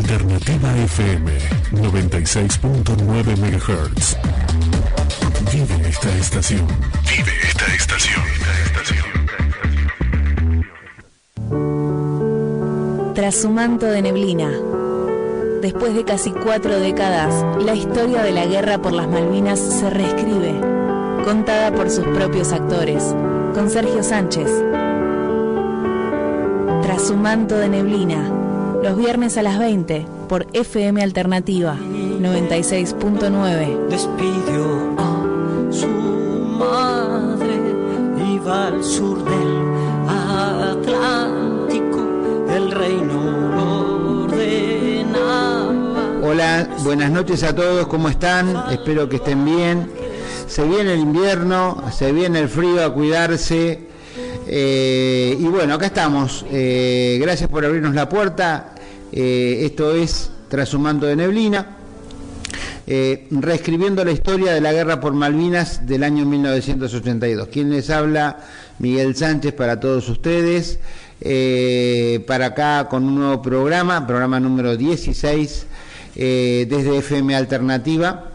Alternativa FM 96.9 MHz. Vive esta estación. Vive esta estación. Tras su manto de neblina. Después de casi 4 décadas, la historia de la guerra por las Malvinas se reescribe, contada por sus propios actores, con Sergio Sánchez. Tras su manto de neblina, los viernes a las 20, por FM Alternativa 96.9. Despidió a su madre, iba al sur del Atlántico, el reino lo ordenaba. Hola, buenas noches a todos, ¿cómo están? Espero que estén bien. Se viene el invierno, se viene el frío, a cuidarse. Y bueno, acá estamos. Gracias por abrirnos la puerta. Esto es Tras su manto de neblina, reescribiendo la historia de la guerra por Malvinas del año 1982. Quien les habla, Miguel Sánchez, para todos ustedes. Para acá con un nuevo programa número 16, desde FM Alternativa,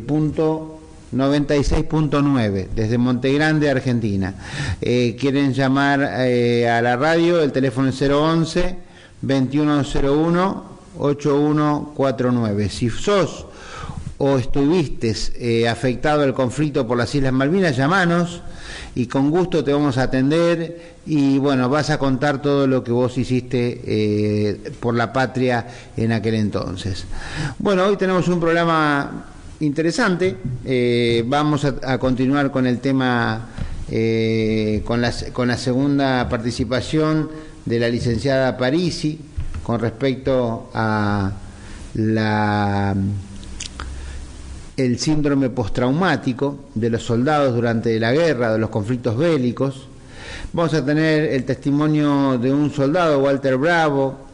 punto 96.9, desde Montegrande, Argentina. Quieren llamar a la radio, el teléfono es 011-2101-8149. Si sos o estuviste afectado al conflicto por las Islas Malvinas, llamanos y con gusto te vamos a atender y bueno, vas a contar todo lo que vos hiciste por la patria en aquel entonces. Bueno, hoy tenemos un programa interesante. Vamos a continuar con el tema, con la segunda participación de la licenciada Parisi con respecto a el síndrome postraumático de los soldados durante la guerra, de los conflictos bélicos. Vamos a tener el testimonio de un soldado, Walter Bravo,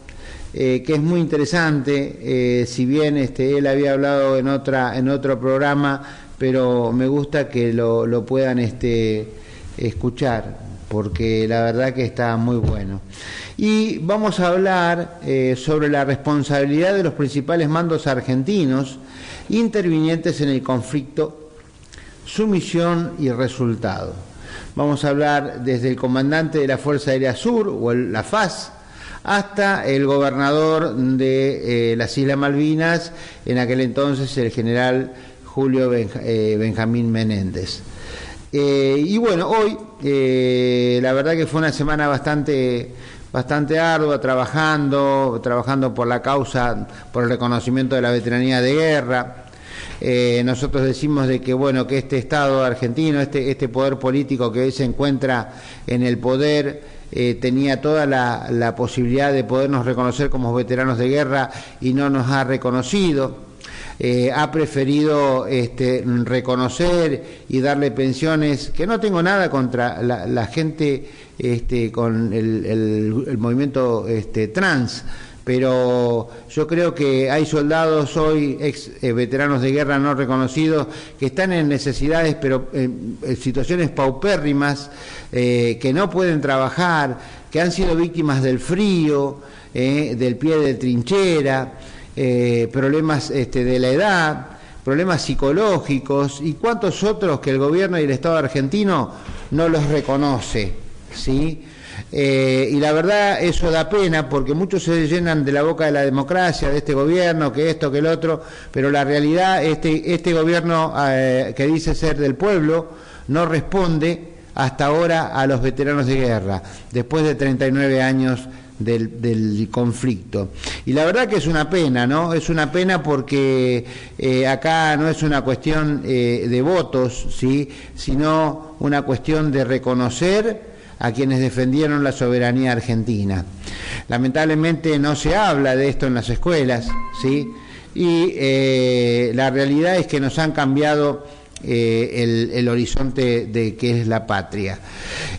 que es muy interesante. Si bien él había hablado en otro programa, pero me gusta que lo puedan escuchar, porque la verdad que está muy bueno. Y vamos a hablar sobre la responsabilidad de los principales mandos argentinos intervinientes en el conflicto, su misión y resultado. Vamos a hablar desde el comandante de la Fuerza Aérea Sur, o la FAS, hasta el gobernador de las Islas Malvinas, en aquel entonces el general Julio Benjamín Menéndez. Y bueno, hoy la verdad que fue una semana bastante ardua, trabajando por la causa, por el reconocimiento de la veteranía de guerra. Nosotros decimos de que bueno, que este Estado argentino, este poder político que hoy se encuentra en el poder, tenía toda la posibilidad de podernos reconocer como veteranos de guerra y no nos ha reconocido. Ha preferido reconocer y darle pensiones, que no tengo nada contra la gente con el movimiento trans, pero yo creo que hay soldados hoy, veteranos de guerra no reconocidos, que están en necesidades, pero en situaciones paupérrimas, que no pueden trabajar, que han sido víctimas del frío, del pie de trinchera, problemas de la edad, problemas psicológicos y cuántos otros que el gobierno y el Estado argentino no los reconoce, ¿sí? Y la verdad eso da pena, porque muchos se llenan de la boca de la democracia, de este gobierno, que esto, que el otro, pero la realidad, este gobierno que dice ser del pueblo no responde hasta ahora a los veteranos de guerra, después de 39 años del conflicto. Y la verdad que es una pena, ¿no? Es una pena porque acá no es una cuestión de votos, ¿sí?, sino una cuestión de reconocer a quienes defendieron la soberanía argentina. Lamentablemente no se habla de esto en las escuelas, ¿sí? Y la realidad es que nos han cambiado el horizonte de qué es la patria.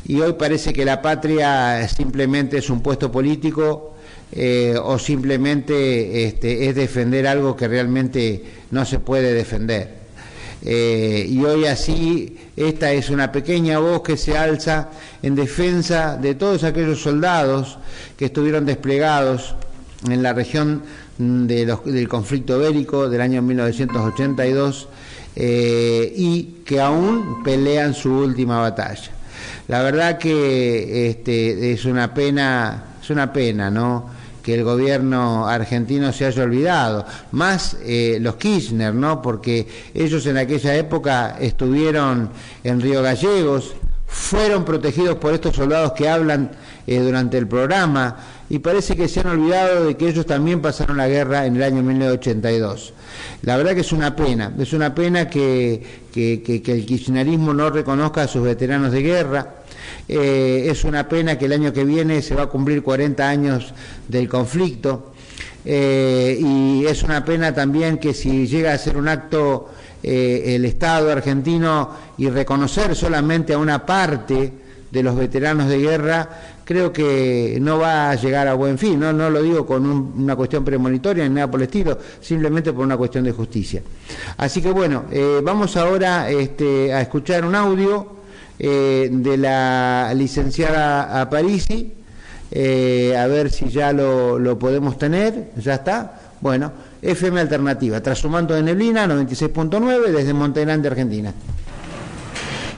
Y hoy parece que la patria simplemente es un puesto político, o simplemente es defender algo que realmente no se puede defender. Y hoy así, esta es una pequeña voz que se alza en defensa de todos aquellos soldados que estuvieron desplegados en la región del conflicto bélico del año 1982 y que aún pelean su última batalla. La verdad que es una pena, ¿no?, que el gobierno argentino se haya olvidado, más los Kirchner, ¿no?, porque ellos en aquella época estuvieron en Río Gallegos, fueron protegidos por estos soldados que hablan durante el programa, y parece que se han olvidado de que ellos también pasaron la guerra en el año 1982. La verdad que es una pena que el kirchnerismo no reconozca a sus veteranos de guerra. Es una pena que el año que viene se va a cumplir 40 años del conflicto, y es una pena también que si llega a ser un acto el Estado argentino y reconocer solamente a una parte de los veteranos de guerra, creo que no va a llegar a buen fin. No lo digo con una cuestión premonitoria ni nada por el estilo, simplemente por una cuestión de justicia. Así que bueno, vamos ahora a escuchar un audio de la licenciada Aparici, a ver si ya lo podemos tener. Ya está. Bueno, FM Alternativa, tras un manto de neblina, 96.9 desde Monte Grande, Argentina.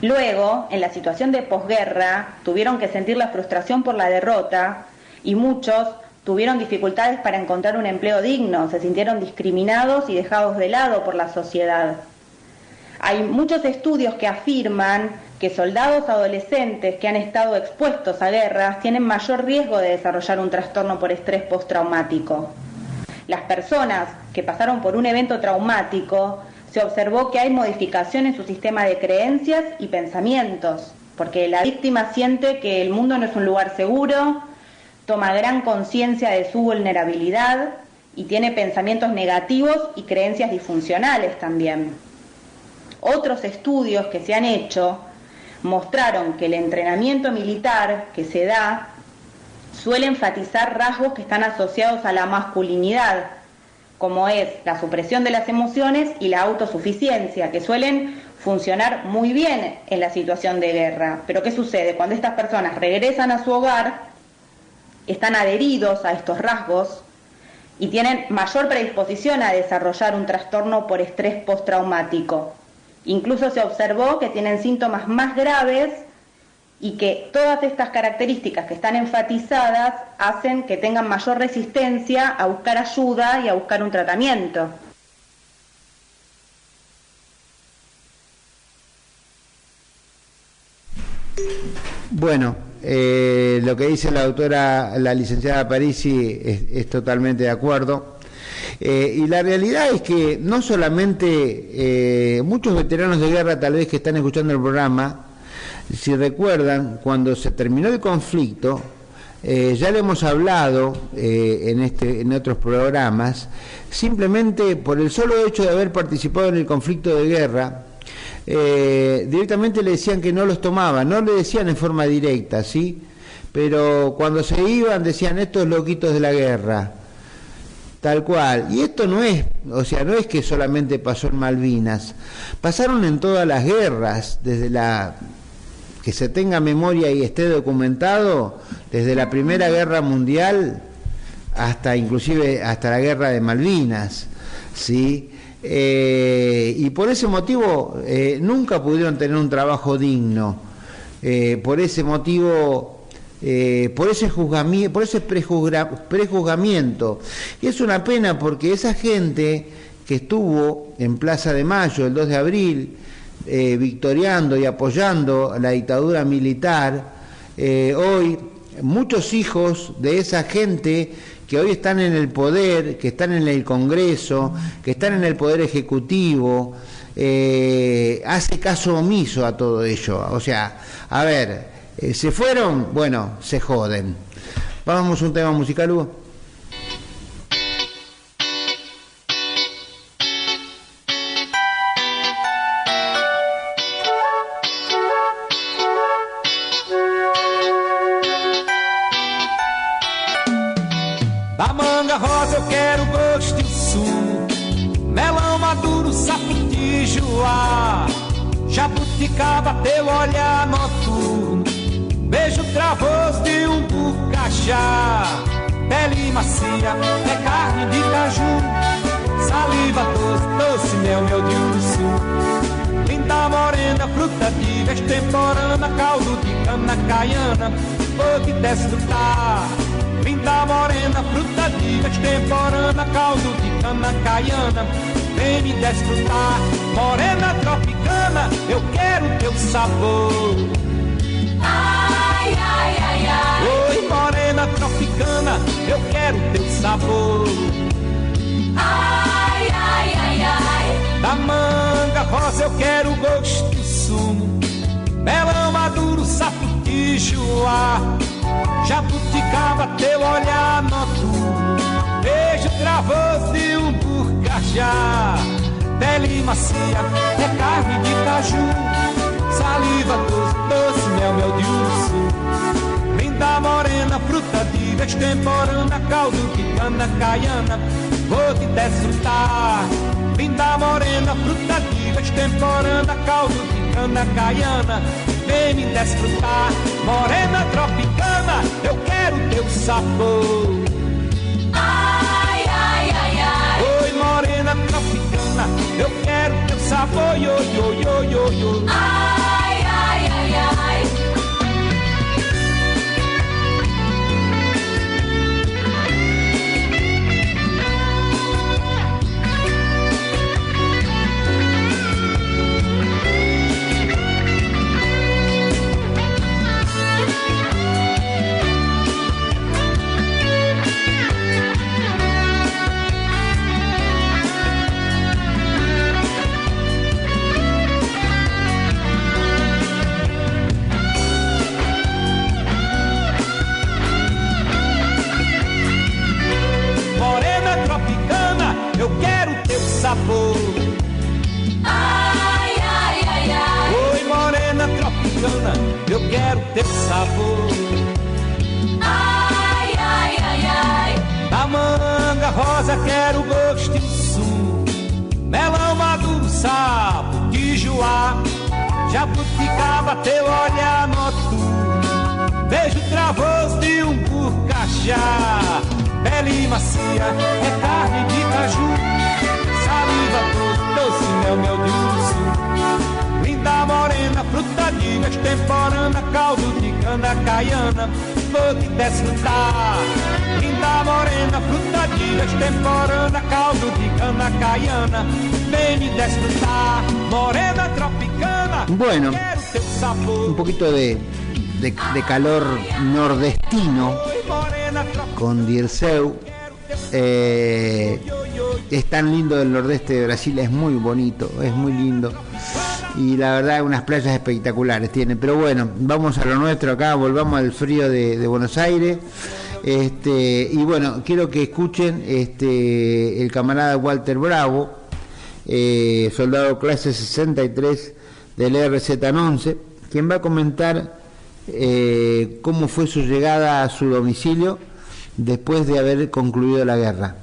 Luego, en la situación de posguerra, tuvieron que sentir la frustración por la derrota y muchos tuvieron dificultades para encontrar un empleo digno, se sintieron discriminados y dejados de lado por la sociedad. Hay muchos estudios que afirman que soldados adolescentes que han estado expuestos a guerras tienen mayor riesgo de desarrollar un trastorno por estrés postraumático. Las personas que pasaron por un evento traumático, se observó que hay modificación en su sistema de creencias y pensamientos, porque la víctima siente que el mundo no es un lugar seguro, toma gran conciencia de su vulnerabilidad y tiene pensamientos negativos y creencias disfuncionales también. Otros estudios que se han hecho mostraron que el entrenamiento militar que se da suele enfatizar rasgos que están asociados a la masculinidad, como es la supresión de las emociones y la autosuficiencia, que suelen funcionar muy bien en la situación de guerra. Pero ¿qué sucede? Cuando estas personas regresan a su hogar, están adheridos a estos rasgos y tienen mayor predisposición a desarrollar un trastorno por estrés postraumático. Incluso se observó que tienen síntomas más graves y que todas estas características que están enfatizadas hacen que tengan mayor resistencia a buscar ayuda y a buscar un tratamiento. Bueno, lo que dice la doctora, la licenciada Aparici, es totalmente de acuerdo. Y la realidad es que no solamente muchos veteranos de guerra, tal vez que están escuchando el programa, si recuerdan, cuando se terminó el conflicto, ya lo hemos hablado en otros programas, simplemente por el solo hecho de haber participado en el conflicto de guerra, directamente le decían que no los tomaban, no le decían en forma directa, ¿sí? Pero cuando se iban decían, estos loquitos de la guerra, tal cual. Y esto no es, o sea, no es que solamente pasó en Malvinas, pasaron en todas las guerras, desde que se tenga memoria y esté documentado, desde la Primera Guerra Mundial inclusive hasta la Guerra de Malvinas, ¿sí? Y por ese motivo nunca pudieron tener un trabajo digno, por ese motivo, por ese prejuzgamiento. Y es una pena porque esa gente que estuvo en Plaza de Mayo el 2 de abril, victoriando y apoyando la dictadura militar, hoy muchos hijos de esa gente que hoy están en el poder, que están en el Congreso, que están en el Poder Ejecutivo, hace caso omiso a todo ello. O sea, a ver, se fueron, bueno, se joden. Vamos a un tema musical, Hugo. Da manga rosa eu quero gosto e sumo, melão maduro, sapiti, joá, jabuticaba, teu olhar noturno, beijo travoso de um bucachá, pele macia macia, é carne de caju, saliva doce, doce mel, mel de uruçu. Linda morena, fruta de extemporânea, caldo de cana caiana, vou te desfrutar. Linda morena, fruta de extemporânea, caldo de cana caiana, vem me desfrutar. Morena tropicana, eu quero teu sabor. Ai, ai, ai, ai. Oi, morena tropicana, eu quero teu sabor. Ai, ai, ai, ai. Da manga rosa eu quero o gosto do sumo, melão maduro, sapoti, joá, jabuticaba, teu olhar noturno, beijo travoso e um burcajá. Pele macia, é carne de caju, saliva doce, doce, mel, mel de urso. Linda morena, fruta de extemporânea, caldo de cana caiana, vou te desfrutar. Linda morena, fruta de extemporânea, caldo de cana caiana, vem me desfrutar. Morena tropicana, eu quero teu sabor. Ai, ai, ai, ai. Oi, morena tropicana, eu quero teu sabor. Yo, yo, yo, yo, yo. Ai, ai, ai, ai. Eu quero teu sabor. Ai, ai, ai, ai. Oi, morena tropicana, eu quero teu sabor. Ai, ai, ai, ai. Da manga rosa quero o gosto e o sumo, melão maduro, sapo, tijuá, jabuticaba, teu olhar noturno, beijo travoso de um burcajá. Pele macia, é carne de caju, saliva doce, doce, mel, mel de urso. Linda morena, fruta de extemporânea, caldo de cana caiana, vou te desfrutar. Linda morena, fruta de extemporânea, caldo de cana caiana, vem me desfrutar. Morena tropicana, bueno, quero teu sabor. Un poquito de calor nordestino con Dirceu. Es tan lindo el nordeste de Brasil, es muy bonito, es muy lindo, y la verdad unas playas espectaculares tiene. Pero bueno, vamos a lo nuestro acá, volvamos al frío de Buenos Aires. Y bueno, quiero que escuchen el camarada Walter Bravo, soldado clase 63 del RZ-11, quien va a comentar cómo fue su llegada a su domicilio después de haber concluido la guerra.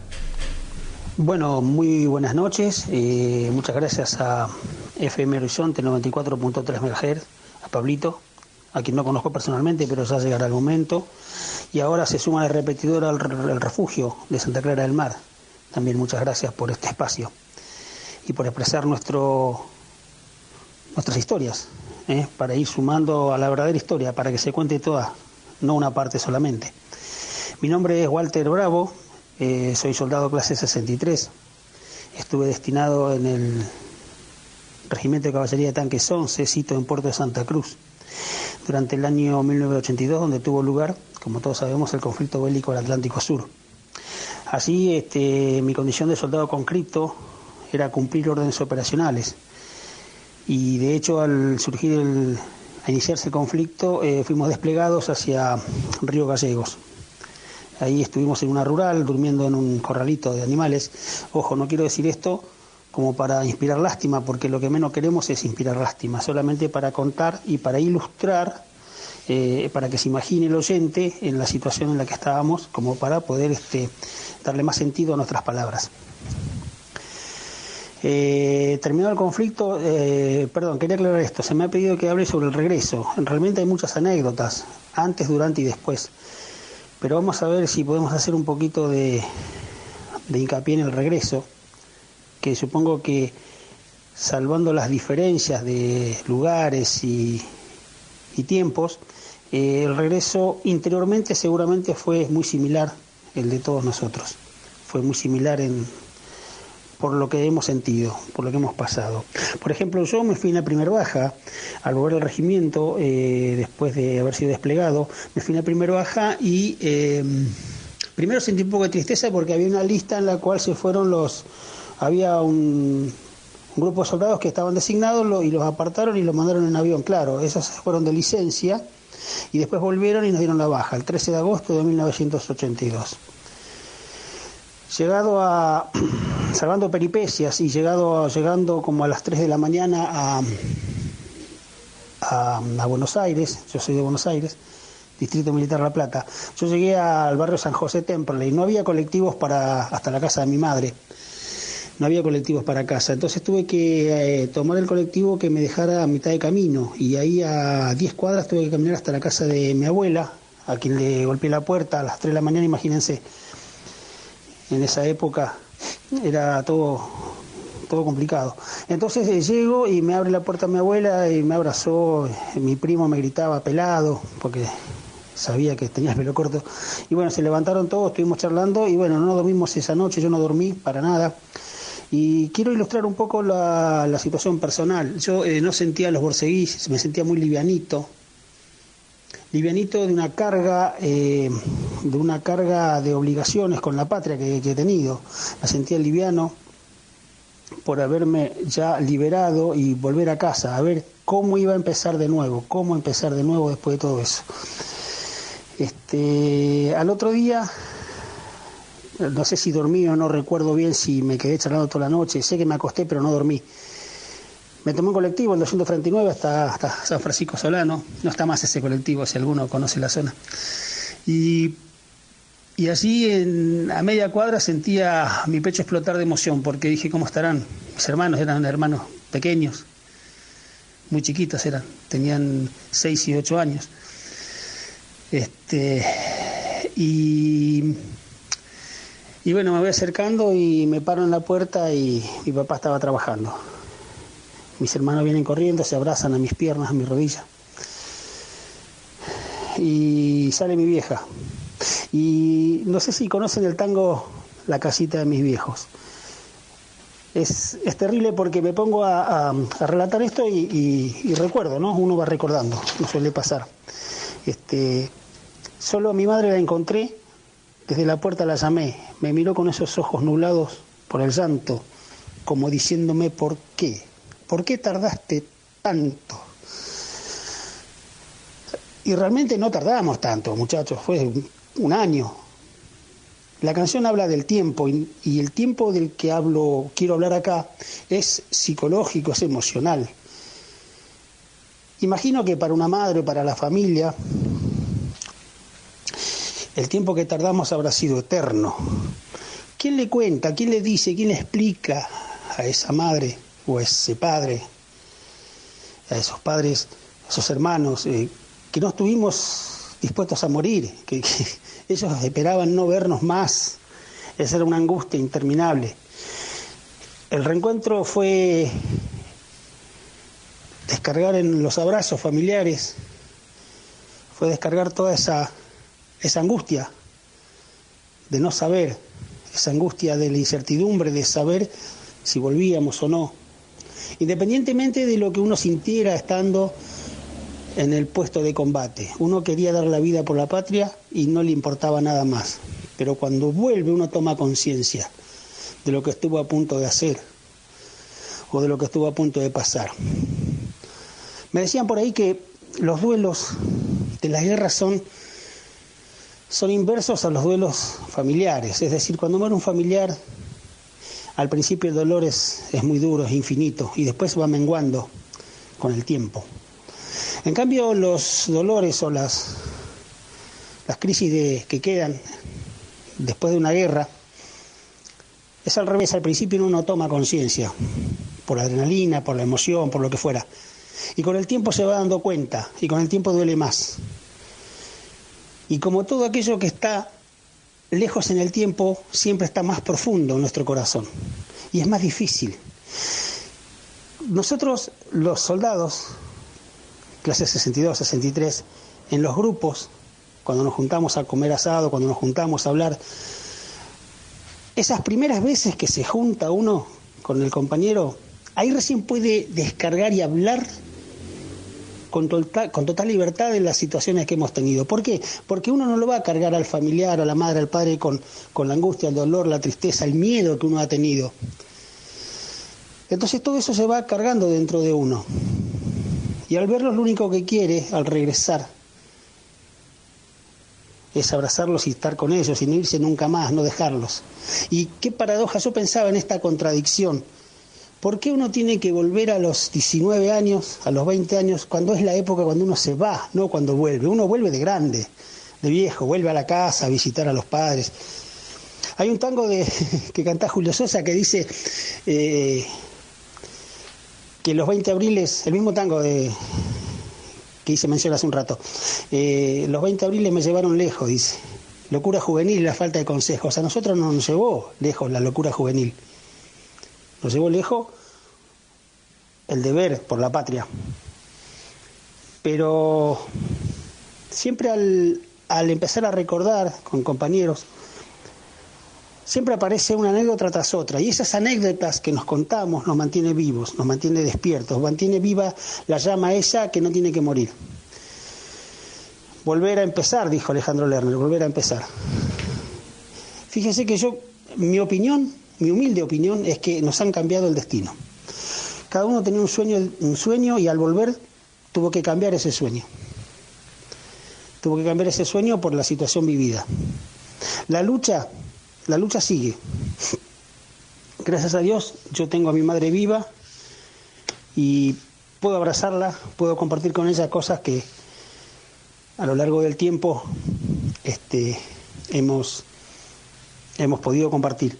Bueno, muy buenas noches, muchas gracias a FM Horizonte 94.3 MHz, a Pablito, a quien no conozco personalmente, pero ya llegará el momento, y ahora se suma el repetidor al refugio de Santa Clara del Mar. También muchas gracias por este espacio y por expresar nuestras historias, para ir sumando a la verdadera historia, para que se cuente toda, no una parte solamente. Mi nombre es Walter Bravo, soy soldado clase 63, estuve destinado en el Regimiento de Caballería de Tanques 11, sito en Puerto de Santa Cruz, durante el año 1982, donde tuvo lugar, como todos sabemos, el conflicto bélico del Atlántico Sur. Así, mi condición de soldado conscripto era cumplir órdenes operacionales, y de hecho al iniciarse el conflicto, fuimos desplegados hacia Río Gallegos. Ahí estuvimos en una rural, durmiendo en un corralito de animales. Ojo, no quiero decir esto como para inspirar lástima, porque lo que menos queremos es inspirar lástima, solamente para contar y para ilustrar, para que se imagine el oyente en la situación en la que estábamos, como para poder darle más sentido a nuestras palabras. Terminado el conflicto, quería aclarar esto, se me ha pedido que hable sobre el regreso. Realmente hay muchas anécdotas, antes, durante y después. pero vamos a ver si podemos hacer un poquito de hincapié en el regreso, que supongo que, salvando las diferencias de lugares y tiempos, el regreso interiormente seguramente fue muy similar el de todos nosotros. Fue muy similar por lo que hemos sentido, por lo que hemos pasado. Por ejemplo, yo me fui en la primera baja, al volver al regimiento, después de haber sido desplegado, me fui en la primera baja y primero sentí un poco de tristeza porque había una lista en la cual se fueron había un grupo de soldados que estaban designados y los apartaron y los mandaron en avión, claro, esos fueron de licencia y después volvieron y nos dieron la baja, el 13 de agosto de 1982. Salvando peripecias y llegando como a las 3 de la mañana a Buenos Aires, yo soy de Buenos Aires, Distrito Militar La Plata, yo llegué al barrio San José Temperley, no había colectivos hasta la casa de mi madre, no había colectivos para casa, entonces tuve que tomar el colectivo que me dejara a mitad de camino, y ahí a 10 cuadras tuve que caminar hasta la casa de mi abuela, a quien le golpeé la puerta a las 3 de la mañana, imagínense. En esa época era todo complicado. Entonces llego y me abre la puerta mi abuela y me abrazó, mi primo me gritaba pelado, porque sabía que tenía el pelo corto. Y bueno, se levantaron todos, estuvimos charlando y bueno, no dormimos esa noche, yo no dormí para nada. Y quiero ilustrar un poco la situación personal. Yo no sentía los borceguís, me sentía muy livianito de una carga de obligaciones con la patria que he tenido. Me sentía liviano por haberme ya liberado y volver a casa, a ver cómo iba a empezar de nuevo, después de todo eso. Al otro día, no sé si dormí o no recuerdo bien, si me quedé charlando toda la noche, sé que me acosté pero no dormí. Me tomé un colectivo, el 239, hasta San Francisco Solano. No está más ese colectivo, si alguno conoce la zona. Y así, a media cuadra, sentía mi pecho explotar de emoción, porque dije, ¿cómo estarán? Mis hermanos eran hermanos pequeños, muy chiquitos eran, tenían 6 y 8 años. Y bueno, me voy acercando y me paro en la puerta y mi papá estaba trabajando. Mis hermanos vienen corriendo, se abrazan a mis piernas, a mis rodillas. Y sale mi vieja. Y no sé si conocen el tango La casita de mis viejos. Es terrible porque me pongo a relatar esto y recuerdo, ¿no? Uno va recordando, no suele pasar. Solo a mi madre la encontré, desde la puerta la llamé, me miró con esos ojos nublados por el llanto, como diciéndome ¿por qué? ¿Por qué tardaste tanto? Y realmente no tardamos tanto, muchachos, fue un año. La canción habla del tiempo y el tiempo del que quiero hablar acá es psicológico, es emocional. Imagino que para una madre o para la familia el tiempo que tardamos habrá sido eterno. ¿Quién le cuenta, quién le dice, quién le explica a esa madre o a ese padre, a esos padres, a esos hermanos, que no estuvimos dispuestos a morir, que ellos esperaban no vernos más? Esa era una angustia interminable. El reencuentro fue descargar en los abrazos familiares, fue descargar toda esa angustia de no saber, esa angustia de la incertidumbre de saber si volvíamos o no. Independientemente de lo que uno sintiera estando en el puesto de combate, uno quería dar la vida por la patria y no le importaba nada más. Pero cuando vuelve uno toma conciencia de lo que estuvo a punto de hacer o de lo que estuvo a punto de pasar. Me decían por ahí que los duelos de las guerras son inversos a los duelos familiares. Es decir, cuando muere un familiar, al principio el dolor es muy duro, es infinito, y después va menguando con el tiempo. En cambio, los dolores o las crisis que quedan después de una guerra, es al revés. Al principio uno no toma conciencia, por la adrenalina, por la emoción, por lo que fuera. Y con el tiempo se va dando cuenta, y con el tiempo duele más. Y como todo aquello que está lejos en el tiempo, siempre está más profundo en nuestro corazón. Y es más difícil. Nosotros, los soldados, clase 62, 63, en los grupos, cuando nos juntamos a comer asado, cuando nos juntamos a hablar, esas primeras veces que se junta uno con el compañero, ahí recién puede descargar y hablar con total libertad de las situaciones que hemos tenido. ¿Por qué? Porque uno no lo va a cargar al familiar, a la madre, al padre con la angustia, el dolor, la tristeza, el miedo que uno ha tenido. Entonces todo eso se va cargando dentro de uno. Y al verlos lo único que quiere, al regresar, es abrazarlos y estar con ellos y no irse nunca más, no dejarlos. Y qué paradoja, yo pensaba en esta contradicción. ¿Por qué uno tiene que volver a los 19 años, a los 20 años, cuando es la época cuando uno se va, no cuando vuelve? Uno vuelve de grande, de viejo, vuelve a la casa a visitar a los padres. Hay un tango que canta Julio Sosa que dice que los 20 abriles, el mismo tango que hice mención hace un rato, los 20 abriles me llevaron lejos, dice. Locura juvenil y la falta de consejos. A nosotros no nos llevó lejos la locura juvenil. Nos llevó lejos el deber por la patria. Pero siempre al empezar a recordar con compañeros, siempre aparece una anécdota tras otra. Y esas anécdotas que nos contamos nos mantiene vivos, nos mantiene despiertos, mantiene viva la llama esa que no tiene que morir. Volver a empezar, dijo Alejandro Lerner, volver a empezar. Fíjese que mi humilde opinión es que nos han cambiado el destino. Cada uno tenía un sueño y al volver tuvo que cambiar ese sueño. Tuvo que cambiar ese sueño por la situación vivida. La lucha sigue. Gracias a Dios yo tengo a mi madre viva y puedo abrazarla, puedo compartir con ella cosas que a lo largo del tiempo hemos podido compartir.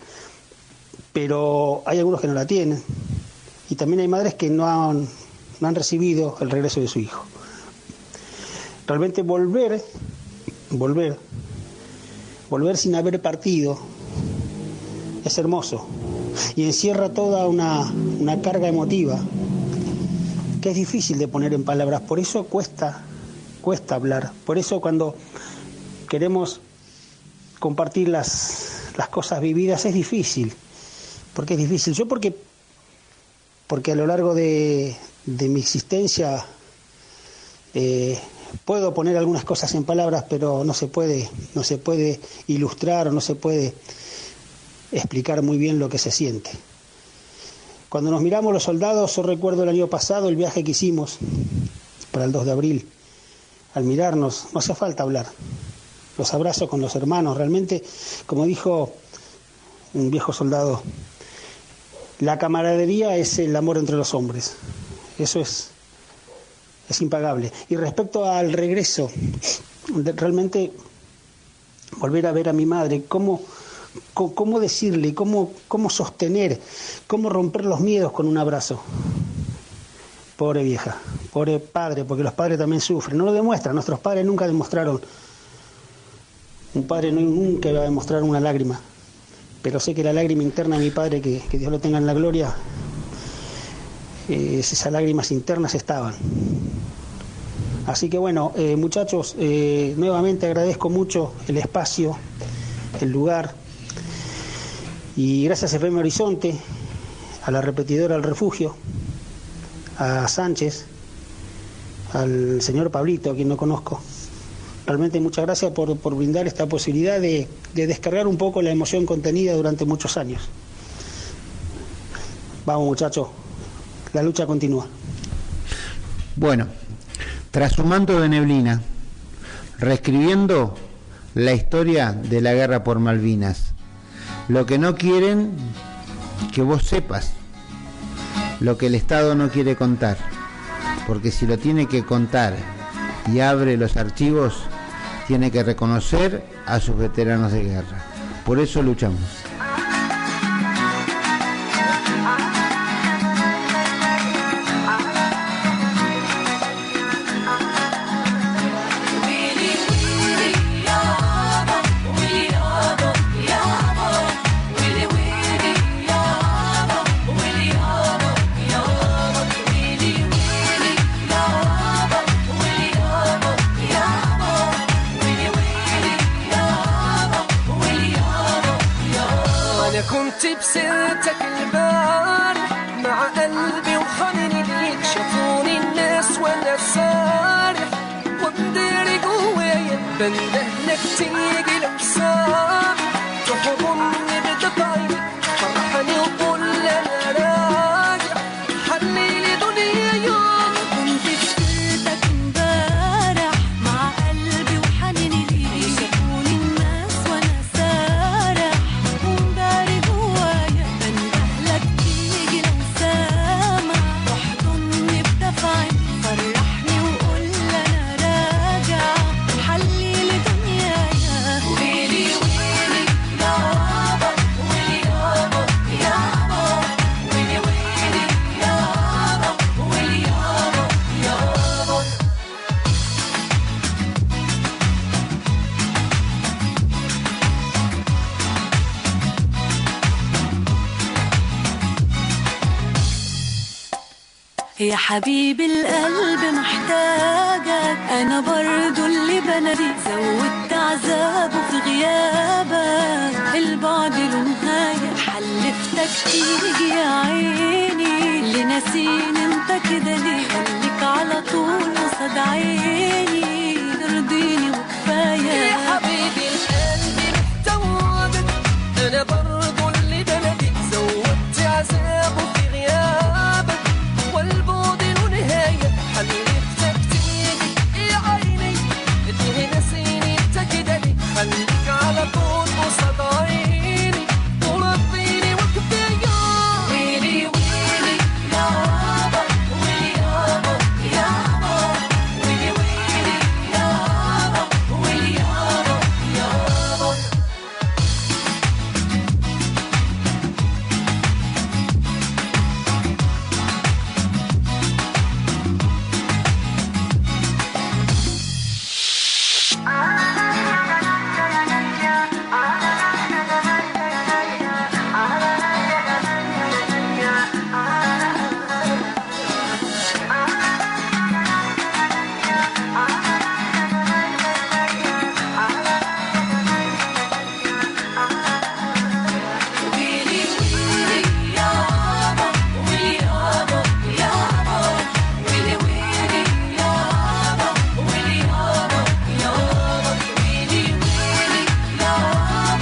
Pero hay algunos que no la tienen y también hay madres que no han recibido el regreso de su hijo. Realmente volver sin haber partido es hermoso y encierra toda una carga emotiva que es difícil de poner en palabras. Por eso cuesta hablar. Por eso cuando queremos compartir las cosas vividas es difícil. ¿Por qué es difícil? Yo porque a lo largo de mi existencia puedo poner algunas cosas en palabras, pero no se puede ilustrar o no se puede explicar muy bien lo que se siente. Cuando nos miramos los soldados, yo recuerdo el año pasado el viaje que hicimos para el 2 de abril. Al mirarnos, no hace falta hablar. Los abrazos con los hermanos, realmente, como dijo un viejo soldado, la camaradería es el amor entre los hombres. Eso es impagable. Y respecto al regreso, realmente volver a ver a mi madre, cómo decirle, cómo sostener, cómo romper los miedos con un abrazo. Pobre vieja, pobre padre, porque los padres también sufren. No lo demuestran, nuestros padres nunca demostraron. Un padre nunca va a demostrar una lágrima. Pero sé que la lágrima interna de mi padre, que Dios lo tenga en la gloria, esas lágrimas internas estaban. Así que bueno, muchachos, nuevamente agradezco mucho el espacio, el lugar, y gracias a FM Horizonte, a la repetidora El Refugio, a Sánchez, al señor Pablito, a quien no conozco. Realmente muchas gracias por brindar esta posibilidad de descargar un poco la emoción contenida durante muchos años. Vamos, muchachos, la lucha continúa. Bueno, tras un manto de neblina, reescribiendo la historia de la guerra por Malvinas, lo que no quieren que vos sepas, lo que el Estado no quiere contar, porque si lo tiene que contar y abre los archivos, tiene que reconocer a sus veteranos de guerra. Por eso luchamos. Willy, Willy, أنا كنت بسيرتك البارح مع قلبي وحنيني ليك شافوني الناس وأنا سارح وبداري جوايا بندهلك تيجي لو سامح تحضني بدفعي فرحني وقول أنا راجع حليلي دنيا يوم كنت بسيرتك امبارح مع قلبي وحنيني ليك شافوني الناس وانا سارح ومداري جوايا بندهلك تيجي لو سامع تحضني بدفعي فرحني وقول انا راجع حليلي دنيايا ويلي ويلي يابا ويلي يابا يابا ويلي ويلي يابا ويلي يابا يابا يا حبيبي القلب محتاجك انا برضو اللي بناديك زودت عذابه في غيابك البعد له نهاية حلفتك تيجي يا عيني اللي ناسين انت كده ليه خليك على طول قصاد عيني ترضيني وكفاية يا حبيبي القلب محتاجك أنا برضو اللي بناديك زودت عذابه في غيابك والبعد له نهاية حلفتك تيجي يا عيني اللي ناسيني انت كده ليه خليك على طول قصاد عيني ترضيني وكفاية ويلي ويلي يابا ويلي يابا يابا ويلي ويلي يابا ويلي يابا يابا ويلي ويلي يابا ويلي يابا يابا ويلي ويلي يابا ويلي يابا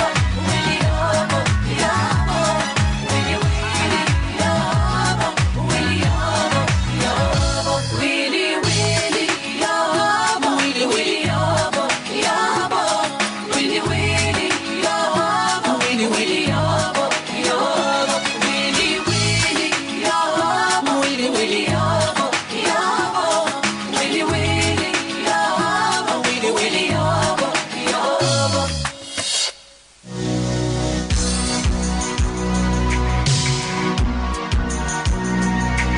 يابا ويلي ويلي يابا ويلي يابا يابا ويلي ويلي يابا ويلي يابا يابا ويلي ويلي يابا ويلي ويلي يابا يابا ويلي ويلي يابا ويلي ويلي يابا يابا ويلي ويلي يابا ويلي ويلي يابا يابا ويلي ويلي يابا ويلي ويلي يابا يابا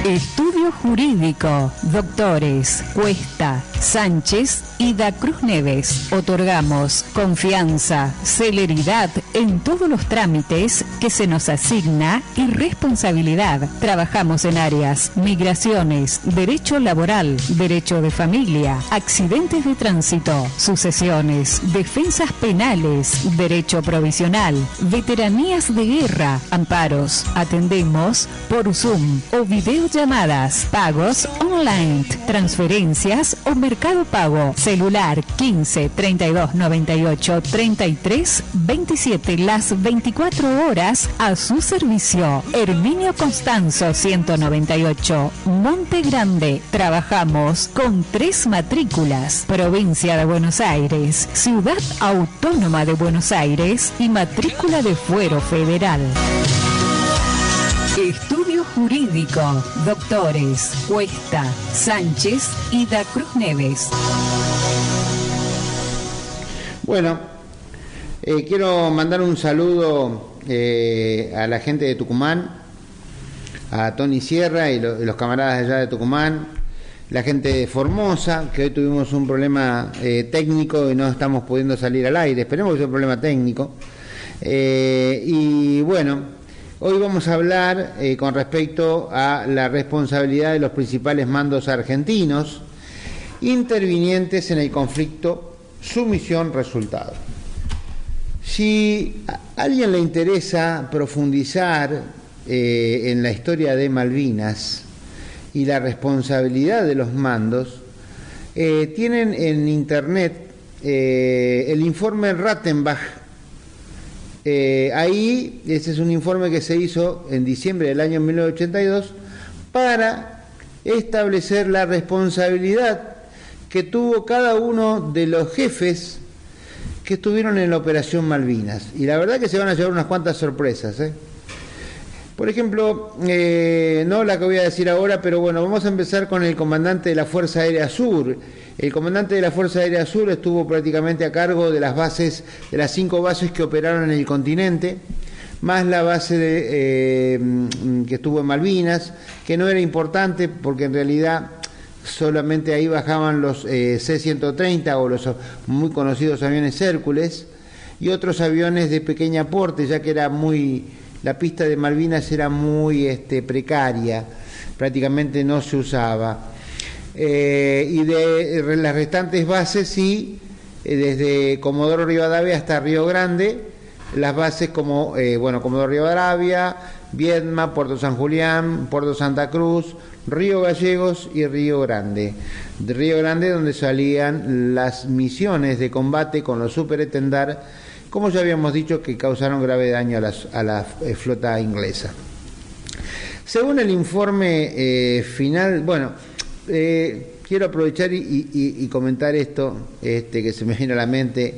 Estudio Jurídico, doctores Cuesta, Sánchez y Da Cruz Neves. Otorgamos confianza, celeridad en todos los trámites que se nos asigna y responsabilidad. Trabajamos en áreas migraciones, derecho laboral, derecho de familia, accidentes de tránsito, sucesiones, defensas penales, derecho provisional, veteranías de guerra, amparos. Atendemos por Zoom o videollamadas, pagos online, transferencias o mercado pago. Celular 15 32 98 33 27, las 24 horas a su servicio. Herminio Constanzo 198, Monte Grande. Trabajamos con 3 matrículas: Provincia de Buenos Aires, Ciudad Autónoma de Buenos Aires y matrícula de Fuero Federal. Estudio Jurídico, doctores Cuesta, Sánchez y Da Cruz Neves. Bueno, quiero mandar un saludo a la gente de Tucumán, a Tony Sierra y los camaradas de allá de Tucumán, la gente de Formosa, que hoy tuvimos un problema técnico y no estamos pudiendo salir al aire. Esperemos que sea un problema técnico. Y bueno, hoy vamos a hablar con respecto a la responsabilidad de los principales mandos argentinos intervinientes en el conflicto sumisión-resultado. Si a alguien le interesa profundizar en la historia de Malvinas y la responsabilidad de los mandos, tienen en internet el informe Rattenbach. Ahí, ese es un informe que se hizo en diciembre del año 1982 para establecer la responsabilidad que tuvo cada uno de los jefes que estuvieron en la Operación Malvinas. Y la verdad que se van a llevar unas cuantas sorpresas, ¿eh? Por ejemplo, no la que voy a decir ahora, pero bueno, vamos a empezar con el comandante de la Fuerza Aérea Sur. El comandante de la Fuerza Aérea Sur estuvo prácticamente a cargo de las bases, de las 5 bases que operaron en el continente, más la base que estuvo en Malvinas, que no era importante porque en realidad solamente ahí bajaban los C-130 o los muy conocidos aviones Hércules y otros aviones de pequeño porte, ya que era la pista de Malvinas era muy precaria, prácticamente no se usaba. Y de las restantes bases sí, desde Comodoro Rivadavia hasta Río Grande, las bases como Comodoro Rivadavia, Viedma, Puerto San Julián, Puerto Santa Cruz, Río Gallegos y Río Grande. De Río Grande donde salían las misiones de combate con los superetendar, como ya habíamos dicho, que causaron grave daño a la flota inglesa. Según el informe final, quiero aprovechar y comentar esto, que se me viene a la mente,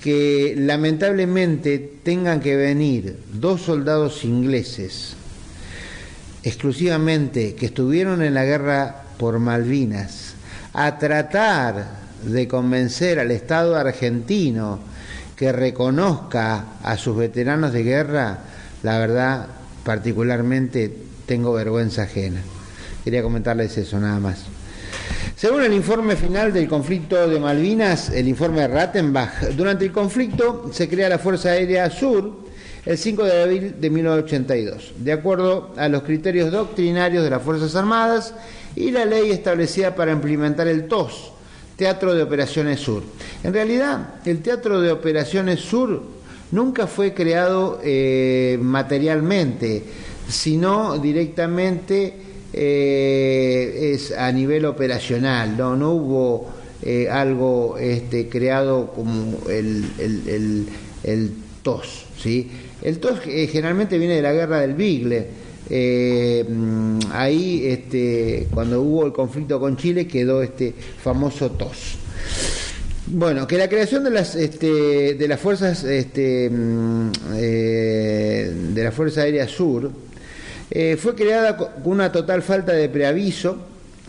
que lamentablemente tengan que venir 2 soldados ingleses exclusivamente que estuvieron en la guerra por Malvinas a tratar de convencer al Estado argentino que reconozca a sus veteranos de guerra, la verdad, particularmente tengo vergüenza ajena. Quería comentarles eso nada más. Según el informe final del conflicto de Malvinas, el informe de Rattenbach, durante el conflicto se crea la Fuerza Aérea Sur el 5 de abril de 1982, de acuerdo a los criterios doctrinarios de las Fuerzas Armadas y la ley establecida para implementar el TOS, Teatro de Operaciones Sur. En realidad, el Teatro de Operaciones Sur nunca fue creado materialmente, sino directamente es a nivel operacional, no hubo algo creado como el TOS, ¿sí? El TOS generalmente viene de la guerra del Beagle. Ahí cuando hubo el conflicto con Chile quedó este famoso TOS. Bueno, que la creación de las fuerzas de la Fuerza Aérea Sur fue creada con una total falta de preaviso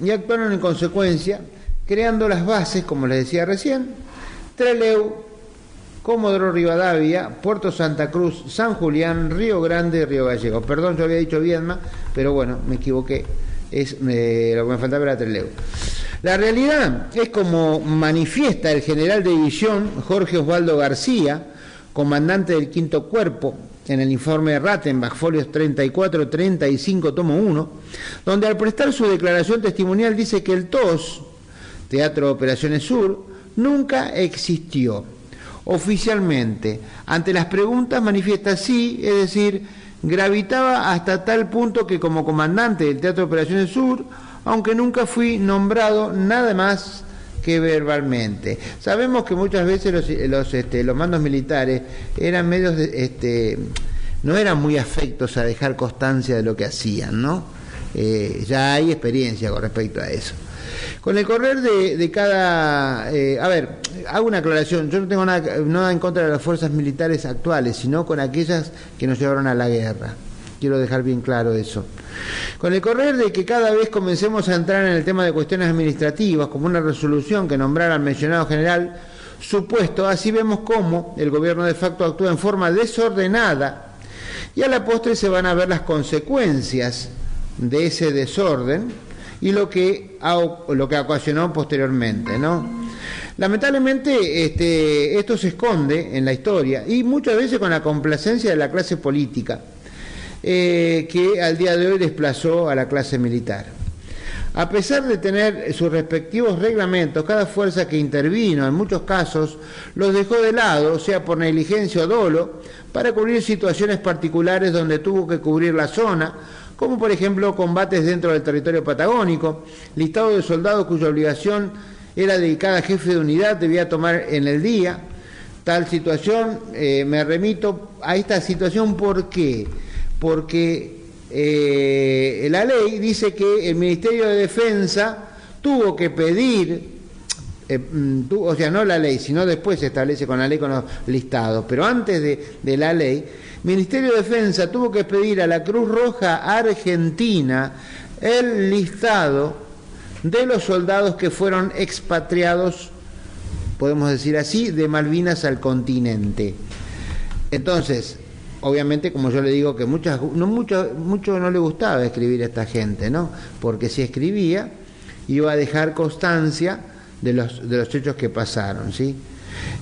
y actuaron en consecuencia, creando las bases, como les decía recién, Trelew, Comodoro Rivadavia, Puerto Santa Cruz, San Julián, Río Grande y Río Gallegos. Perdón, yo había dicho Viedma, pero bueno, me equivoqué. Lo que me faltaba era Trelew. La realidad es como manifiesta el general de división Jorge Osvaldo García, comandante del 5º Cuerpo, en el informe de Rattenbach, folios 34-35, tomo 1, donde al prestar su declaración testimonial dice que el TOS, Teatro de Operaciones Sur, nunca existió. Oficialmente, ante las preguntas manifiesta sí, es decir, gravitaba hasta tal punto que como comandante del Teatro de Operaciones Sur, aunque nunca fui nombrado nada más que verbalmente. Sabemos que muchas veces los mandos militares eran medios no eran muy afectos a dejar constancia de lo que hacían, ¿no? Ya hay experiencia con respecto a eso. Con el correr de cada... hago una aclaración, yo no tengo nada en contra de las fuerzas militares actuales, sino con aquellas que nos llevaron a la guerra. Quiero dejar bien claro eso. Con el correr de que cada vez comencemos a entrar en el tema de cuestiones administrativas, como una resolución que nombrara al mencionado general supuesto, así vemos cómo el gobierno de facto actúa en forma desordenada y a la postre se van a ver las consecuencias de ese desorden y lo que ocasionó posteriormente, ¿no? Lamentablemente esto se esconde en la historia y muchas veces con la complacencia de la clase política que al día de hoy desplazó a la clase militar. A pesar de tener sus respectivos reglamentos, cada fuerza que intervino, en muchos casos, los dejó de lado, sea por negligencia o dolo, para cubrir situaciones particulares donde tuvo que cubrir la zona, como por ejemplo combates dentro del territorio patagónico, listado de soldados cuya obligación era de cada jefe de unidad debía tomar en el día. Tal situación, me remito a esta situación, ¿por qué? Porque la ley dice que el Ministerio de Defensa tuvo que pedir, o sea, no la ley, sino después se establece con la ley con los listados, pero antes de la ley, Ministerio de Defensa tuvo que pedir a la Cruz Roja Argentina el listado de los soldados que fueron expatriados, podemos decir así, de Malvinas al continente. Entonces, obviamente, como yo le digo, que mucho no le gustaba escribir a esta gente, ¿no? Porque si escribía, iba a dejar constancia de los hechos que pasaron, ¿sí?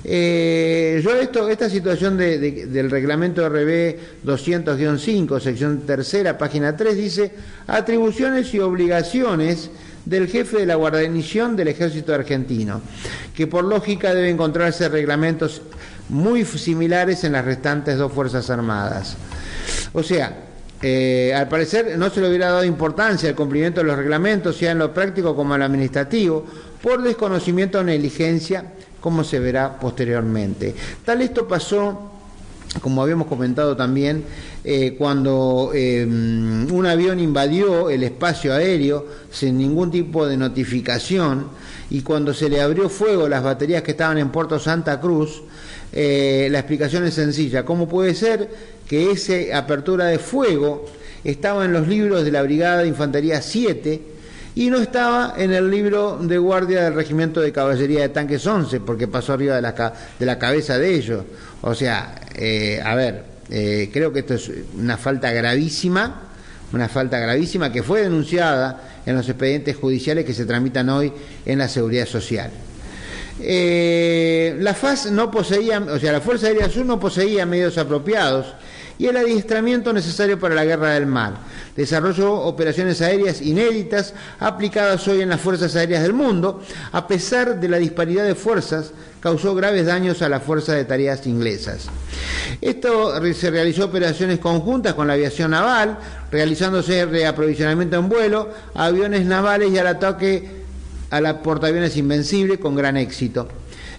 Esta situación del reglamento RB 200-5, sección tercera, página 3, dice: atribuciones y obligaciones del jefe de la guarnición del Ejército Argentino, que por lógica debe encontrarse reglamentos muy similares en las restantes dos Fuerzas Armadas. O sea, al parecer no se le hubiera dado importancia al cumplimiento de los reglamentos, sea en lo práctico como en lo administrativo, por desconocimiento o negligencia, como se verá posteriormente. Tal esto pasó, como habíamos comentado también, cuando un avión invadió el espacio aéreo sin ningún tipo de notificación, y cuando se le abrió fuego a las baterías que estaban en Puerto Santa Cruz. La explicación es sencilla: ¿cómo puede ser que esa apertura de fuego estaba en los libros de la Brigada de Infantería 7 y no estaba en el libro de guardia del Regimiento de Caballería de Tanques 11, porque pasó arriba de la cabeza de ellos? O sea, creo que esto es una falta gravísima que fue denunciada en los expedientes judiciales que se tramitan hoy en la Seguridad Social. La FAS no poseía, o sea, la Fuerza Aérea Sur no poseía medios apropiados y el adiestramiento necesario para la guerra del mar. Desarrolló operaciones aéreas inéditas aplicadas hoy en las fuerzas aéreas del mundo. A pesar de la disparidad de fuerzas, causó graves daños a las fuerzas de tareas inglesas. Se realizó operaciones conjuntas con la aviación naval, realizándose reaprovisionamiento en vuelo, aviones navales y al ataque a la portaaviones Invencible con gran éxito.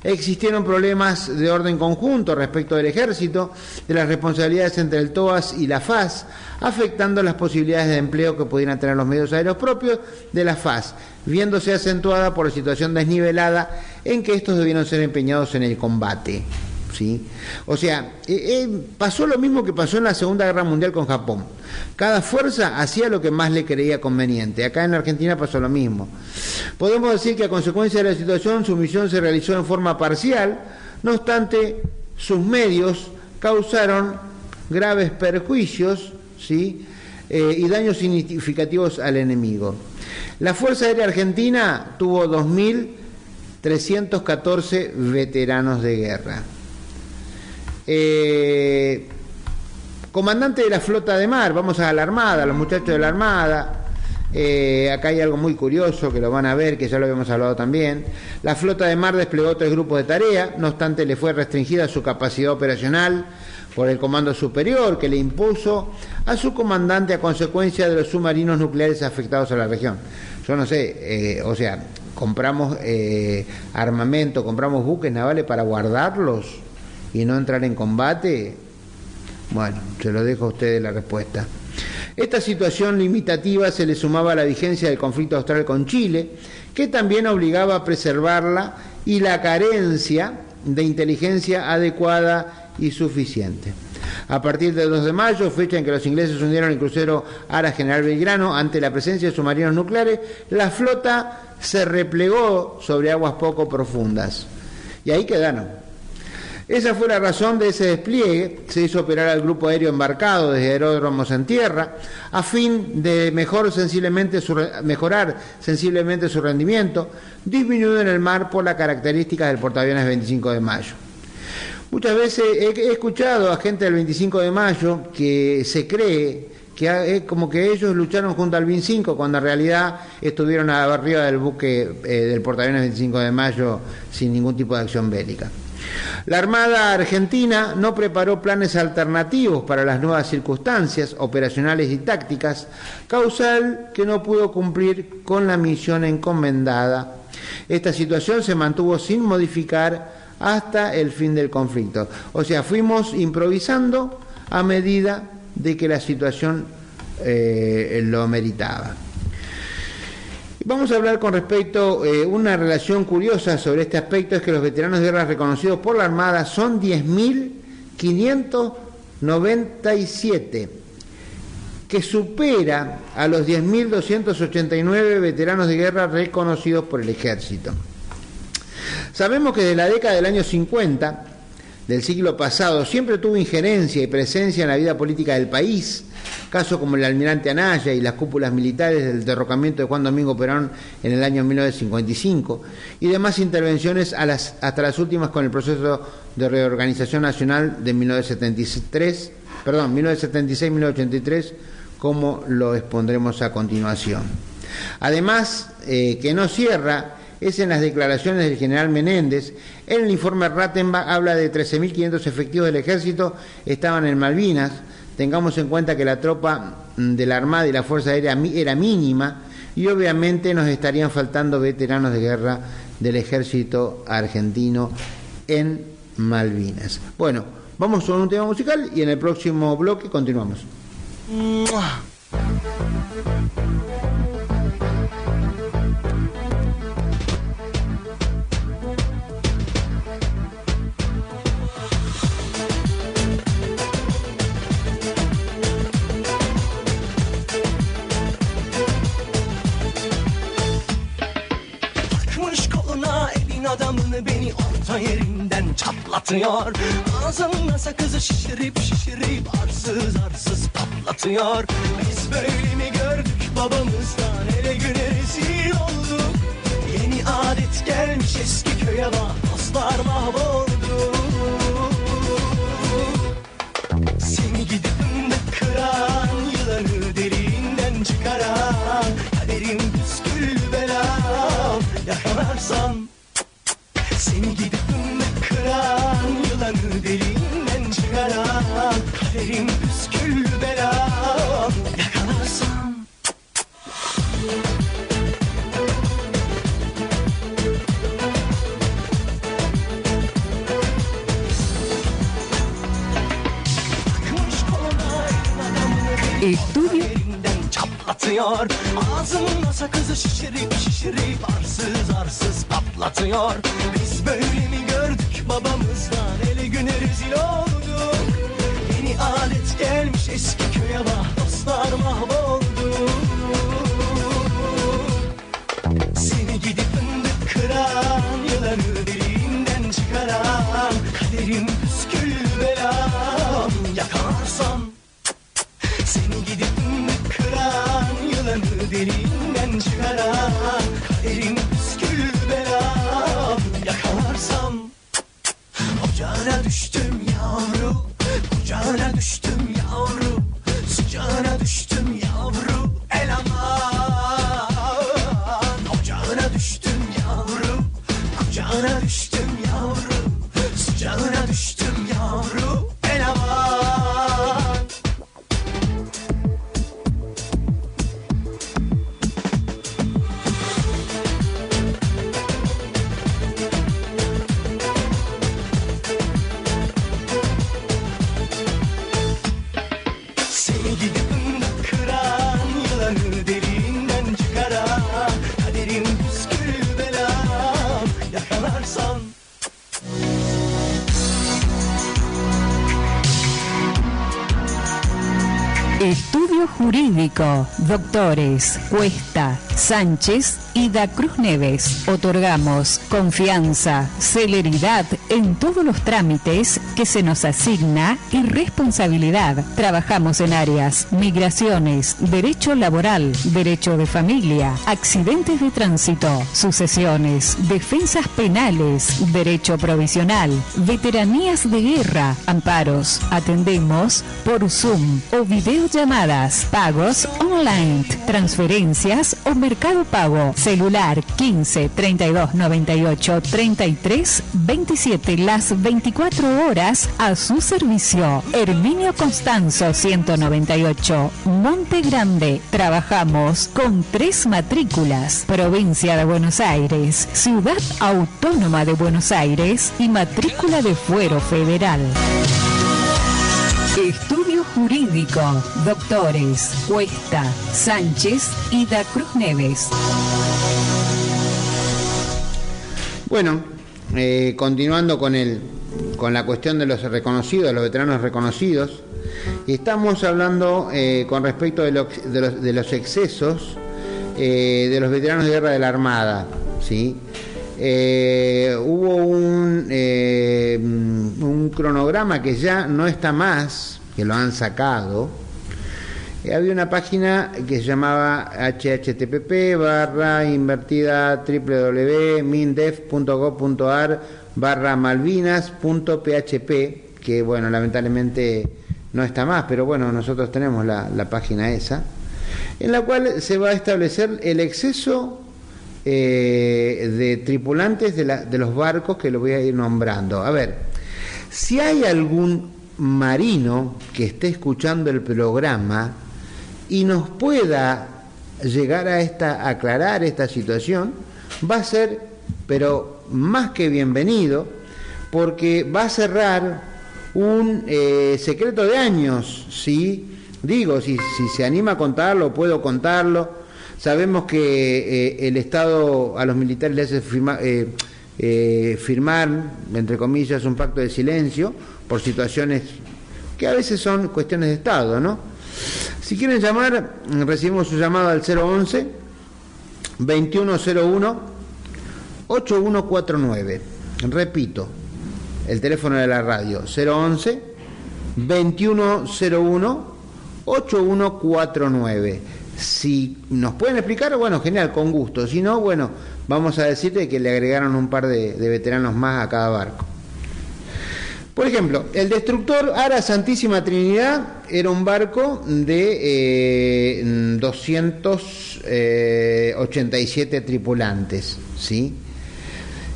Existieron problemas de orden conjunto respecto del ejército, de las responsabilidades entre el TOAS y la FAS, afectando las posibilidades de empleo que pudieran tener los medios aéreos propios de la FAS, viéndose acentuada por la situación desnivelada en que estos debieron ser empeñados en el combate. ¿Sí? O sea, pasó lo mismo que pasó en la Segunda Guerra Mundial con Japón. Cada fuerza hacía lo que más le creía conveniente. Acá en Argentina pasó lo mismo. Podemos decir que a consecuencia de la situación su misión se realizó en forma parcial, no obstante sus medios causaron graves perjuicios, ¿sí? Y daños significativos al enemigo. La Fuerza Aérea Argentina tuvo 2.314 veteranos de guerra. Comandante de la flota de mar, vamos a la Armada, a los muchachos de la Armada. Acá hay algo muy curioso que lo van a ver, que ya lo habíamos hablado también. La flota de mar desplegó 3 grupos de tarea, no obstante le fue restringida su capacidad operacional por el Comando Superior, que le impuso a su comandante a consecuencia de los submarinos nucleares afectados a la región. Yo no sé, o sea, compramos armamento, compramos buques navales para guardarlos y no entrar en combate. Bueno, se lo dejo a ustedes la respuesta. Esta situación limitativa se le sumaba a la vigencia del conflicto austral con Chile, que también obligaba a preservarla, y la carencia de inteligencia adecuada y suficiente. A partir del 2 de mayo, fecha en que los ingleses hundieron el crucero Ara General Belgrano ante la presencia de submarinos nucleares, la flota se replegó sobre aguas poco profundas. Y ahí quedaron. Esa fue la razón de ese despliegue. Se hizo operar al grupo aéreo embarcado desde aeródromos en tierra, a fin de mejorar sensiblemente su rendimiento, disminuido en el mar por las características del portaaviones 25 de mayo. Muchas veces he escuchado a gente del 25 de mayo que se cree que como que ellos lucharon junto al BIN 5 cuando en realidad estuvieron arriba del buque del portaaviones 25 de mayo sin ningún tipo de acción bélica. La Armada Argentina no preparó planes alternativos para las nuevas circunstancias operacionales y tácticas, causal que no pudo cumplir con la misión encomendada. Esta situación se mantuvo sin modificar hasta el fin del conflicto. O sea, fuimos improvisando a medida de que la situación lo meritaba. Vamos a hablar con respecto a una relación curiosa sobre este aspecto, es que los veteranos de guerra reconocidos por la Armada son 10.597, que supera a los 10.289 veteranos de guerra reconocidos por el Ejército. Sabemos que desde la década del año 50 del siglo pasado siempre tuvo injerencia y presencia en la vida política del país, casos como el almirante Anaya y las cúpulas militares del derrocamiento de Juan Domingo Perón en el año 1955 y demás intervenciones hasta las últimas con el proceso de reorganización nacional de 1976-1983, como lo expondremos a continuación. Además, que no cierra es en las declaraciones del general Menéndez. En el informe Rattenbach habla de 13.500 efectivos del ejército estaban en Malvinas. Tengamos en cuenta que la tropa de la Armada y la Fuerza Aérea era mínima y obviamente nos estarían faltando veteranos de guerra del ejército argentino en Malvinas. Bueno, vamos con un tema musical y en el próximo bloque continuamos. Adamını beni orta yerinden çatlatıyor. Ağzımda sakızı şişirip arsız arsız patlatıyor. Biz böyle mi gördük babamızdan, hele güne rezil olduk. Yeni adet gelmiş eski köye bak, dostlar mahvoldu. Seni gidip fındık kıran, yılanı deliğinden çıkaran, kaderim püsküllü belam, yakalarsan. Seni gidip fındık kıran, yılanı deliğinden çıkaran, kaderim püsküllü belam, yakalarsam. Estudio Çatlatıyor. Ağzımda sakızı şişirip arsız arsız patlatıyor. Biz böyle mi gördük babamızdan, hele güne rezil olduk. Yeni alet gelmiş eski köye bak, dostlar mahvoldu. Seni gidip fındık kıran, yılanı deliğinden çıkaran, kaderim püsküllü belam, yakalarsam. Seni gidip fındık kıran, yılanı deliğinden çıkaran, kaderin püskül belam, yakalarsam. Ocağına düştüm yavru, kucağına düştüm yavru, sıcağına düştüm yavru, el aman. Ocağına düştüm yavru, kucağına düştüm yavru, sıcağına düştüm yavru, el aman. Estudio Jurídico, doctores Cuesta, Sánchez y Da Cruz Neves. Otorgamos confianza, celeridad en todos los trámites que se nos asigna y responsabilidad. Trabajamos en áreas migraciones, derecho laboral, derecho de familia, accidentes de tránsito, sucesiones, defensas penales, derecho provisional, veteranías de guerra, amparos. Atendemos por Zoom o video llamadas, pagos online, transferencias o Mercado Pago. Celular 15 32 98 33 27, las 24 horas a su servicio. Herminio Constanzo 198, Monte Grande. Trabajamos con 3 matrículas: Provincia de Buenos Aires, Ciudad Autónoma de Buenos Aires y matrícula de fuero federal. Estudio Jurídico, doctores Cuesta, Sánchez y Da Cruz Neves. Bueno, continuando con la cuestión de los reconocidos, los veteranos reconocidos, estamos hablando con respecto de los excesos de los veteranos de guerra de la Armada, ¿sí? Hubo un cronograma que ya no está más, que lo han sacado. Había una página que se llamaba http://mindef.gov.ar/malvinas.php, que bueno, lamentablemente no está más, pero bueno, nosotros tenemos la página esa, en la cual se va a establecer el exceso de tripulantes de los barcos, que lo voy a ir nombrando. A ver, si hay algún marino que esté escuchando el programa y nos pueda llegar a aclarar esta situación, va a ser, pero más que bienvenido, porque va a cerrar un secreto de años, ¿sí? Digo, si se anima a contarlo, puedo contarlo. Sabemos que el Estado a los militares le hace firmar, entre comillas, un pacto de silencio por situaciones que a veces son cuestiones de Estado, ¿no? Si quieren llamar, recibimos su llamado al 011 2101 8149. Repito, el teléfono de la radio, 011 2101 8149. Si nos pueden explicar, bueno, genial, con gusto. Si no, bueno, vamos a decirte que le agregaron un par de veteranos más a cada barco. Por ejemplo, el destructor Ara Santísima Trinidad era un barco de 287 tripulantes, ¿sí?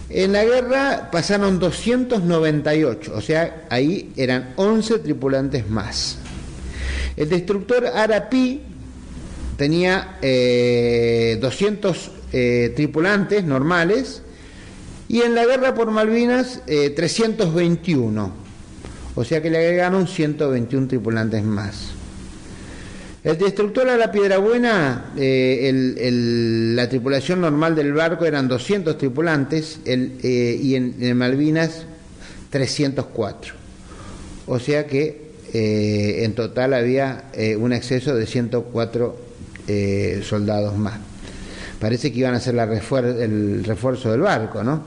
En la guerra pasaron 298, o sea, ahí eran 11 tripulantes más. El destructor Ara Pi tenía 200 tripulantes normales, y en la guerra por Malvinas 321, o sea que le agregaron 121 tripulantes más. El destructor a la Piedrabuena, la tripulación normal del barco eran 200 tripulantes, y en Malvinas 304, o sea que en total había un exceso de 104 soldados más. Parece que iban a hacer el refuerzo del barco, ¿no?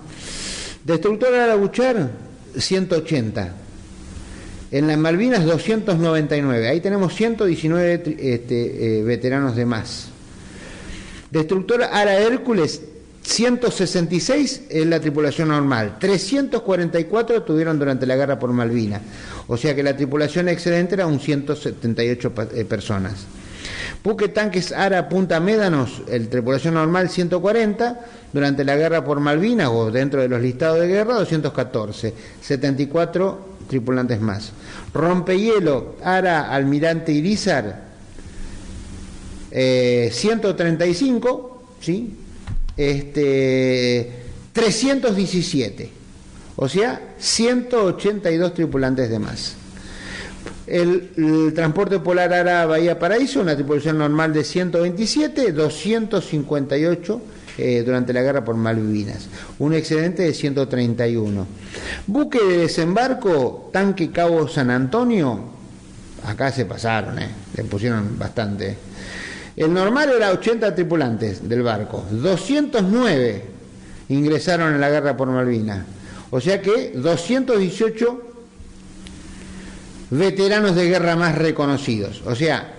Destructor a la Buchar, 180. En las Malvinas, 299. Ahí tenemos 119 veteranos de más. Destructor Ara Hércules, 166 es la tripulación normal. 344 tuvieron durante la guerra por Malvinas. O sea que la tripulación excedente era un 178 personas. Buque tanques Ara Punta Médanos, el tripulación normal 140, durante la guerra por Malvinas o dentro de los listados de guerra 214, 74 tripulantes más. Rompehielo Ara Almirante Irizar, 135, ¿sí? 317, o sea 182 tripulantes de más. El transporte polar Ara Bahía Paraíso, una tripulación normal de 127, 258 durante la guerra por Malvinas, un excedente de 131. Buque de desembarco Tanque Cabo San Antonio, acá se pasaron, le pusieron bastante. El normal era 80 tripulantes del barco, 209 ingresaron en la guerra por Malvinas, o sea que 218 veteranos de guerra más reconocidos. O sea,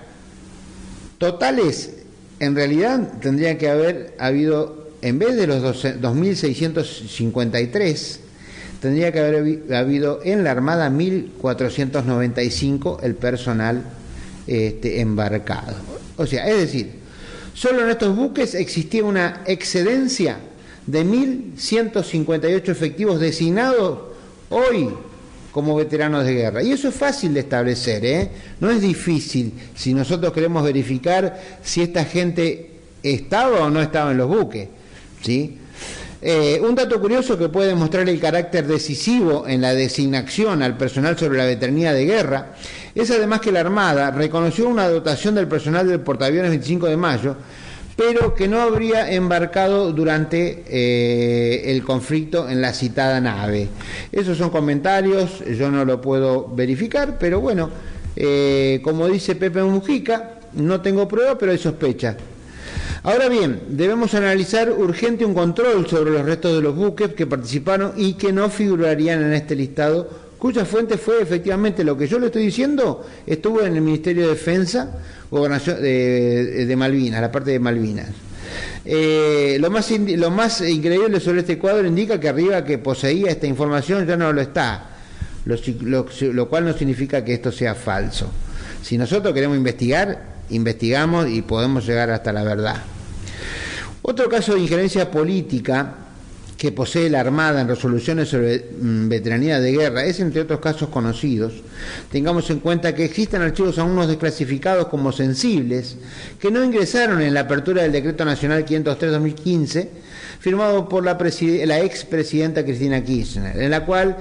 totales, en realidad tendría que haber habido, en vez de los 2.653, tendría que haber habido en la Armada 1.495 el personal embarcados. O sea, es decir, solo en estos buques existía una excedencia de 1.158 efectivos designados hoy como veteranos de guerra. Y eso es fácil de establecer, ¿eh? No es difícil si nosotros queremos verificar si esta gente estaba o no estaba en los buques, ¿sí? Un dato curioso que puede demostrar el carácter decisivo en la designación al personal sobre la veteranía de guerra es además que la Armada reconoció una dotación del personal del portaaviones 25 de mayo, pero que no habría embarcado durante el conflicto en la citada nave. Esos son comentarios, yo no lo puedo verificar, pero bueno, como dice Pepe Mujica, no tengo prueba, pero hay sospecha. Ahora bien, debemos analizar urgente un control sobre los restos de los buques que participaron y que no figurarían en este listado, cuya fuente fue efectivamente lo que yo le estoy diciendo, estuvo en el Ministerio de Defensa, Gobernación de Malvinas, la parte de Malvinas. Lo más increíble sobre este cuadro indica que arriba que poseía esta información ya no lo está, lo cual no significa que esto sea falso. Si nosotros queremos investigar, investigamos y podemos llegar hasta la verdad. Otro caso de injerencia política que posee la Armada en resoluciones sobre veteranía de guerra es, entre otros casos conocidos, tengamos en cuenta que existen archivos aún no desclasificados como sensibles que no ingresaron en la apertura del Decreto Nacional 503-2015 firmado por la expresidenta Cristina Kirchner, en la cual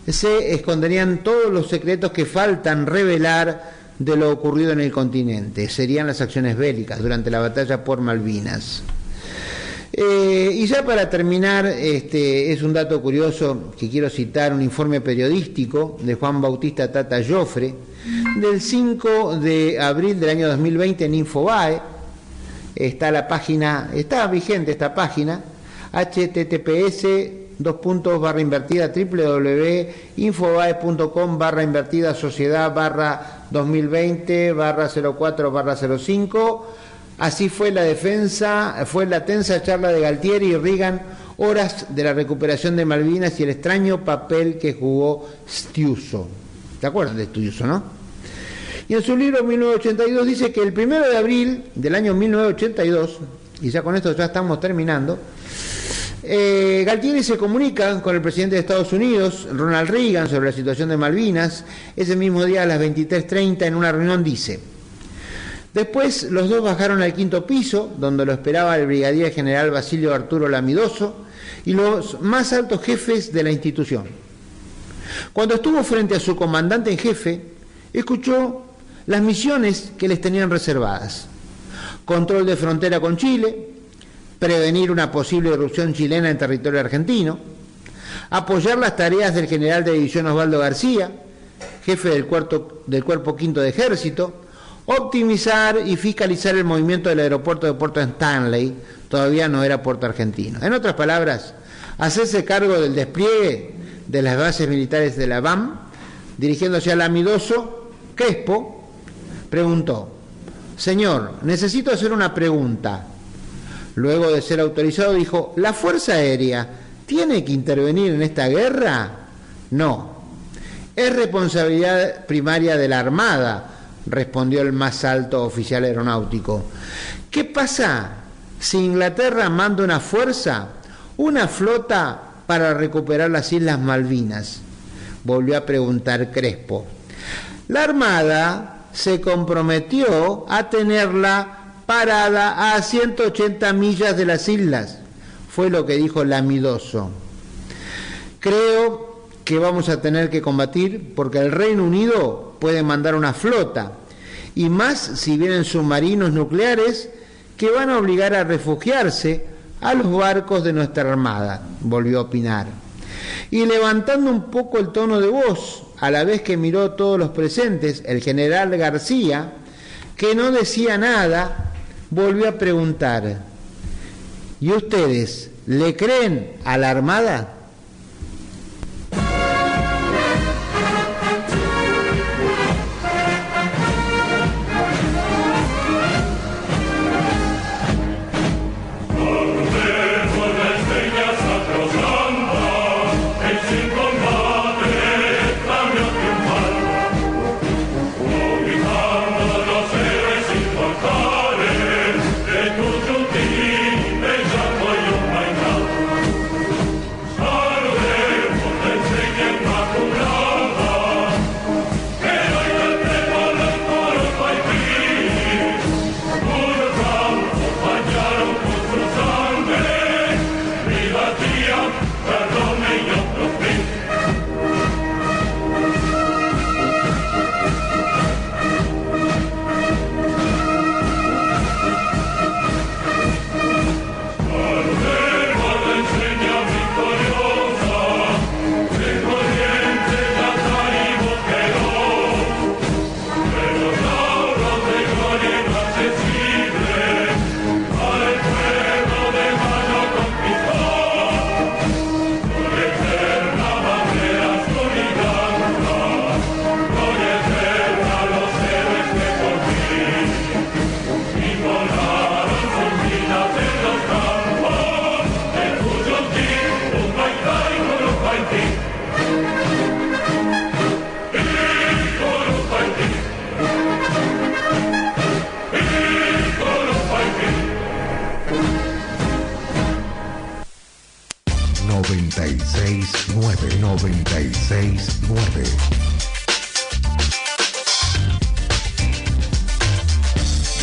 se esconderían todos los secretos que faltan revelar de lo ocurrido en el continente. Serían las acciones bélicas durante la batalla por Malvinas. Y ya para terminar, es un dato curioso que quiero citar, un informe periodístico de Juan Bautista Tata Joffre del 5 de abril del año 2020 en Infobae. Está la página, está vigente esta página, https://www.info.bae.com/invertida-sociedad/2020/04/05. Así fue la defensa, fue la tensa charla de Galtieri y Reagan, horas de la recuperación de Malvinas y el extraño papel que jugó Stiuso. ¿Te acuerdas de Stiuso, no? Y en su libro 1982 dice que el 1 de abril del año 1982, y ya con esto ya estamos terminando, Galtieri se comunica con el presidente de Estados Unidos, Ronald Reagan, sobre la situación de Malvinas. Ese mismo día a las 23:30 en una reunión dice: después los dos bajaron al quinto piso, donde lo esperaba el brigadier general Basilio Arturo Lamidoso y los más altos jefes de la institución. Cuando estuvo frente a su comandante en jefe, escuchó las misiones que les tenían reservadas: control de frontera con Chile, prevenir una posible irrupción chilena en territorio argentino, apoyar las tareas del general de división Osvaldo García, jefe del cuerpo quinto de ejército, optimizar y fiscalizar el movimiento del aeropuerto de Puerto Stanley, todavía no era puerto argentino. En otras palabras, hacerse cargo del despliegue de las bases militares de la BAM. Dirigiéndose al Lamidoso, Crespo preguntó: señor, necesito hacer una pregunta. Luego de ser autorizado dijo: ¿la Fuerza Aérea tiene que intervenir en esta guerra? No, es responsabilidad primaria de la Armada, respondió el más alto oficial aeronáutico. ¿Qué pasa si Inglaterra manda una fuerza, una flota para recuperar las Islas Malvinas? Volvió a preguntar Crespo. La Armada se comprometió a tenerla parada a 180 millas de las islas, fue lo que dijo Lamidoso. Creo que vamos a tener que combatir porque el Reino Unido puede mandar una flota, y más si vienen submarinos nucleares que van a obligar a refugiarse a los barcos de nuestra Armada, volvió a opinar. Y levantando un poco el tono de voz, a la vez que miró a todos los presentes, el general García, que no decía nada, volvió a preguntar: ¿y ustedes le creen a la Armada?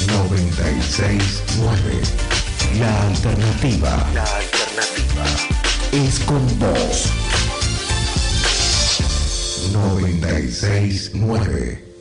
969. La alternativa. La alternativa es con vos. 969.